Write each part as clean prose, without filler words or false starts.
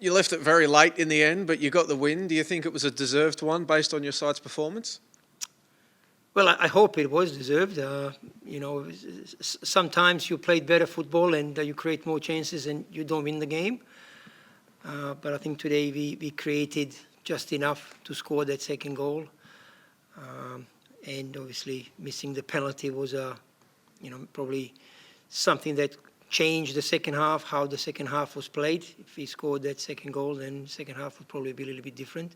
You left it very late in the end, but you got the win. Do you think it was a deserved one based on your side's performance? Well, I hope it was deserved. You know, sometimes you played better football and you create more chances and you don't win the game. But I think today we created just enough to score that second goal. And obviously missing the penalty was probably something that changed the second half, how the second half was played. If we scored that second goal, then the second half would probably be a little bit different.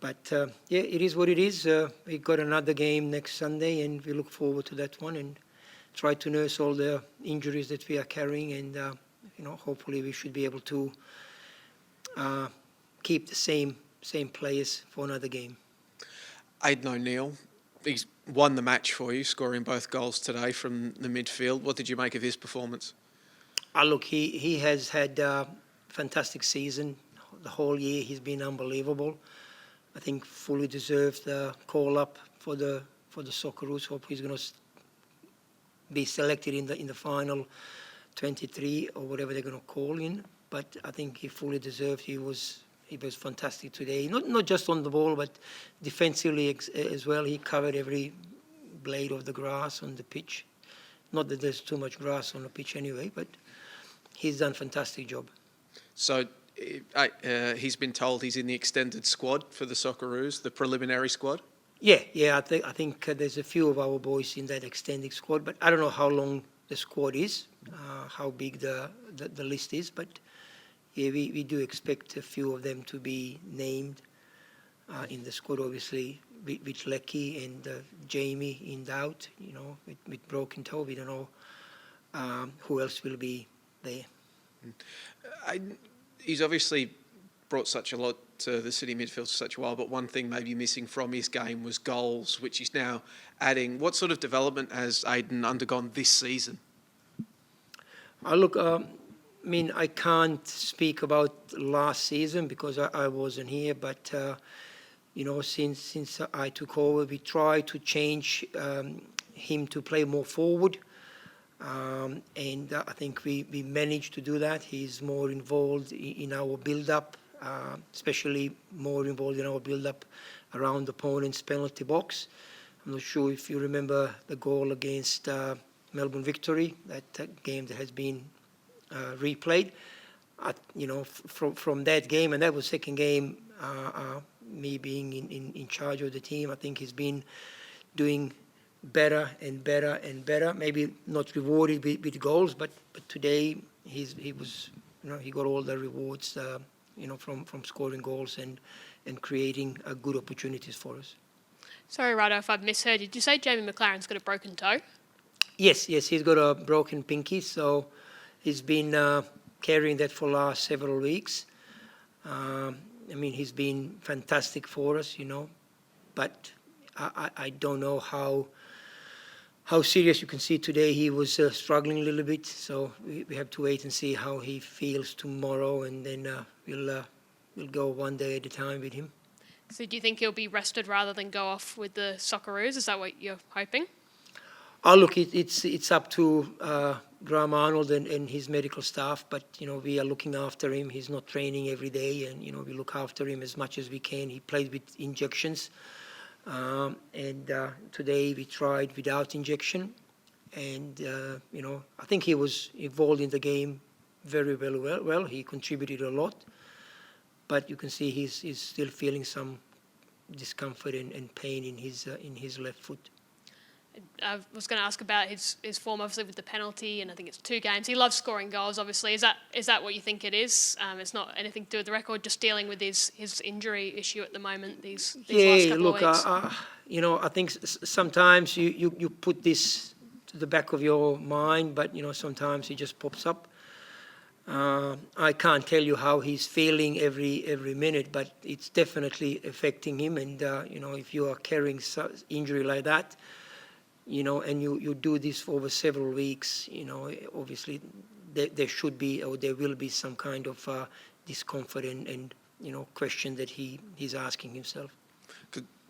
But yeah, it is what it is. We got another game next Sunday, and we look forward to that one and try to nurse all the injuries that we are carrying, and hopefully we should be able to keep the same players for another game. Aidan O'Neill, he's won the match for you, scoring both goals today from the midfield. What did you make of his performance? Look, he has had a fantastic season. The whole year he's been unbelievable. I think fully deserved the call-up for the Socceroos. Hope he's going to be selected in the final 23 or whatever they're going to call in. But I think he fully deserved. He was fantastic today. Not just on the ball, but defensively as well. He covered every blade of the grass on the pitch. Not that there's too much grass on the pitch anyway, but he's done a fantastic job. So he's been told he's in the extended squad for the Socceroos, the preliminary squad? Yeah. I think there's a few of our boys in that extended squad, but I don't know how long the squad is, how big the list is, but yeah, we do expect a few of them to be named in the squad, obviously, with Lecky and Jamie in doubt, with broken toe. We don't know who else will be there. He's obviously brought such a lot to the City midfield for such a while, but one thing maybe missing from his game was goals, which he's now adding. What sort of development has Aidan undergone this season? Look, I can't speak about last season because I wasn't here, but since I took over, we tried to change him to play more forward. And I think we managed to do that. He's more involved in our build-up, especially more involved in our build-up around the opponent's penalty box. I'm not sure if you remember the goal against Melbourne Victory, that game that has been replayed. From that game, and that was second game, me being in charge of the team, I think he's been doing better and better and better. Maybe not rewarded with goals, but today he got all the rewards from scoring goals and creating good opportunities for us. Sorry, Rado, if I've misheard you. Did you say Jamie Maclaren's got a broken toe? Yes, he's got a broken pinky, so he's been carrying that for the last several weeks. He's been fantastic for us, but I don't know how serious. You can see today he was struggling a little bit, so we have to wait and see how he feels tomorrow, and then we'll go one day at a time with him. So do you think he'll be rested rather than go off with the Socceroos? Is that what you're hoping? Look, it's up to Graham Arnold and his medical staff, but we are looking after him. He's not training every day, and we look after him as much as we can. He plays with injections. And today we tried without injection, and I think he was involved in the game very well. He contributed a lot, but you can see he's still feeling some discomfort and pain in his left foot. I was going to ask about his form, obviously, with the penalty, and I think it's 2 games. He loves scoring goals, obviously. Is that what you think it is? It's not anything to do with the record, just dealing with his injury issue at the moment, these last couple of weeks? I think sometimes you put this to the back of your mind, but, sometimes it just pops up. I can't tell you how he's feeling every minute, but it's definitely affecting him. And, if you are carrying injury like that, and you do this for over several weeks, obviously there should be or there will be some kind of discomfort and question that he's asking himself.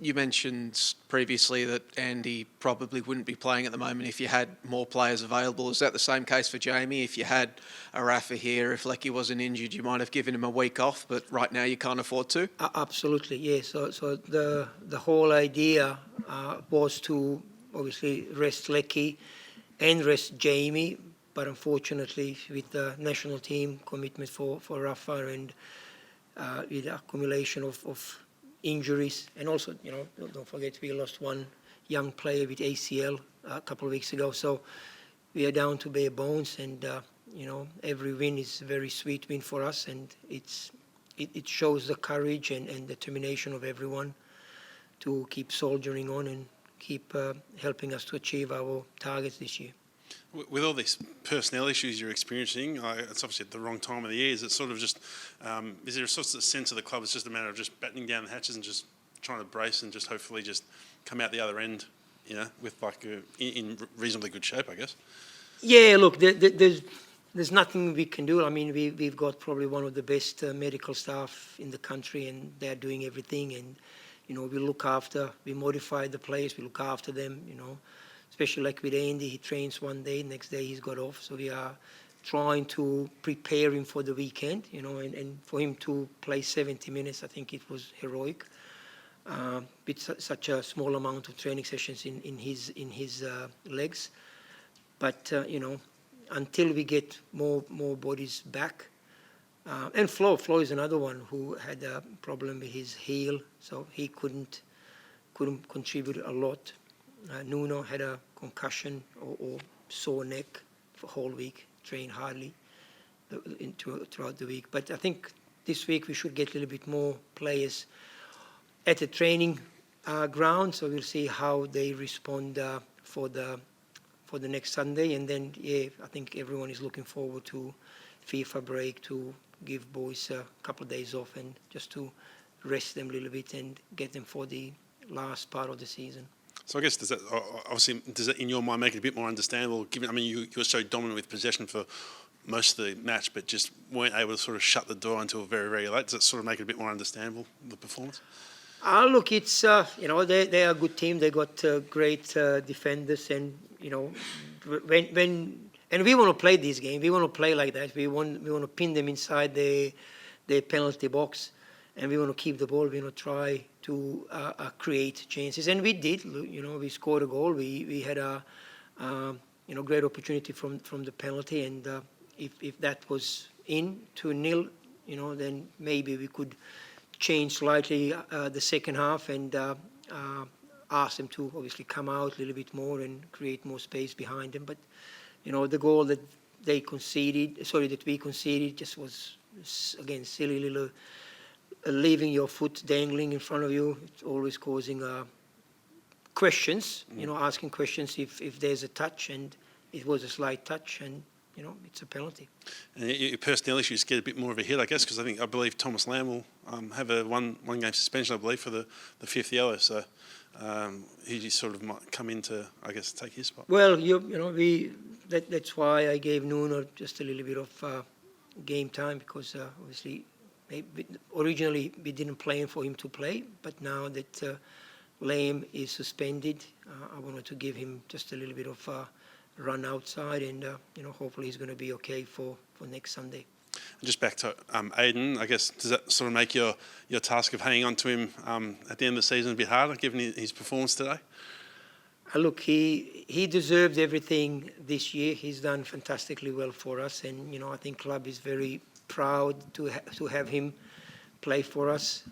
You mentioned previously that Andy probably wouldn't be playing at the moment if you had more players available. Is that the same case for Jamie? If you had a Rafa here, if Lecky wasn't injured, you might have given him a week off, but right now you can't afford to? Absolutely, yes. So the whole idea was to obviously rest Lecky and rest Jamie, but unfortunately with the national team commitment for Rafa and with the accumulation of injuries, and also, don't forget we lost one young player with ACL a couple of weeks ago, so we are down to bare bones, and every win is a very sweet win for us, and it shows the courage and determination of everyone to keep soldiering on and keep helping us to achieve our targets this year. With all these personnel issues you're experiencing, it's obviously at the wrong time of the year. Is it sort of just, is there a sort of sense of the club it's just a matter of just battening down the hatches and just trying to brace and just hopefully just come out the other end, with in reasonably good shape, I guess? Yeah, look, there's nothing we can do. I mean, we've got probably one of the best medical staff in the country, and they're doing everything. And we modify the players, we look after them. Especially like with Andy, he trains one day, next day he's got off. So we are trying to prepare him for the weekend, and for him to play 70 minutes, I think it was heroic. With such a small amount of training sessions in his legs. But, until we get more bodies back, and Flo is another one who had a problem with his heel, so he couldn't contribute a lot. Nuno had a concussion or sore neck for a whole week, trained hardly throughout the week. But I think this week we should get a little bit more players at the training ground, so we'll see how they respond for the next Sunday. And then, I think everyone is looking forward to FIFA break, to give boys a couple of days off and just to rest them a little bit and get them for the last part of the season. So I guess does that in your mind make it a bit more understandable? Given, you were so dominant with possession for most of the match, but just weren't able to sort of shut the door until very, very late. Does that sort of make it a bit more understandable, the performance? Look, it's they are a good team. They got great defenders, and and we want to play this game. We want to play like that. We want to pin them inside their penalty box, and we want to keep the ball. We want to try to create chances, and we did. We scored a goal. We had a great opportunity from the penalty, and if that was in 2-0, then maybe we could change slightly the second half and ask them to obviously come out a little bit more and create more space behind them. But the goal that we conceded just was, again, silly little leaving your foot dangling in front of you. It's always causing questions, asking questions if there's a touch, and it was a slight touch, and it's a penalty. And your personnel issues get a bit more of a hit, I guess, because I believe Thomas Lamb will have a one game suspension, I believe, for the fifth yellow. So he just sort of might come in to, I guess, take his spot. Well, that's why I gave Nuno just a little bit of game time, because obviously originally we didn't plan for him to play, but now that Lamb is suspended, I wanted to give him just a little bit of run outside, and hopefully he's going to be okay for next Sunday. Just back to Aiden, I guess, does that sort of make your task of hanging on to him at the end of the season a bit harder, given his performance today? Look, he deserved everything this year. He's done fantastically well for us, and I think club is very proud to have him play for us.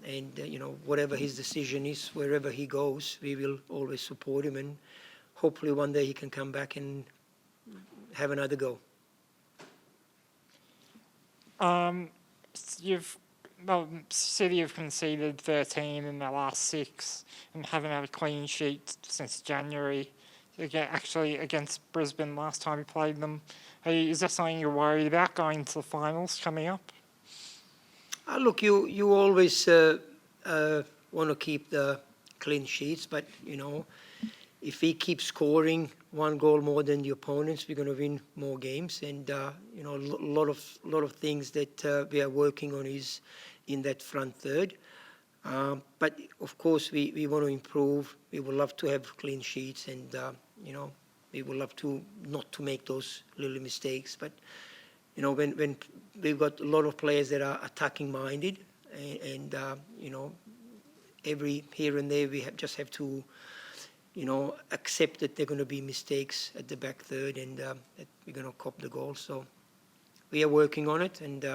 And whatever his decision is, wherever he goes, we will always support him, and hopefully one day he can come back and have another go. City have conceded 13 in their last 6 and haven't had a clean sheet since January. Actually, against Brisbane last time we played them. Is that something you're worried about going to the finals coming up? Look, you always want to keep the clean sheets, but if we keep scoring one goal more than the opponents, we're going to win more games. And a lot of things that we are working on is in that front third. But of course, we want to improve. We would love to have clean sheets, and we would love to not to make those little mistakes. But when we've got a lot of players that are attacking minded, and every here and there we just have to accept that there are going to be mistakes at the back third, and that we're going to cop the goal. So we are working on it, and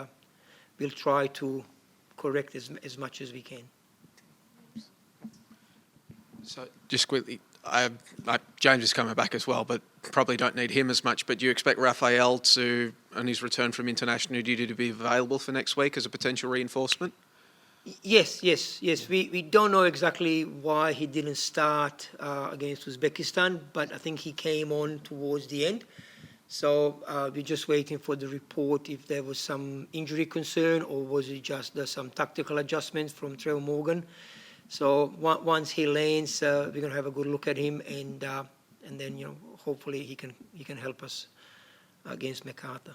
we'll try to correct as much as we can. So just quickly, James is coming back as well, but probably don't need him as much. But do you expect Raphael to, on his return from international duty, to be available for next week as a potential reinforcement? Yes. We don't know exactly why he didn't start against Uzbekistan, but I think he came on towards the end. So we're just waiting for the report if there was some injury concern or was it just some tactical adjustments from Trevor Morgan. So once he lands, we're going to have a good look at him, and then hopefully he can help us against MacArthur.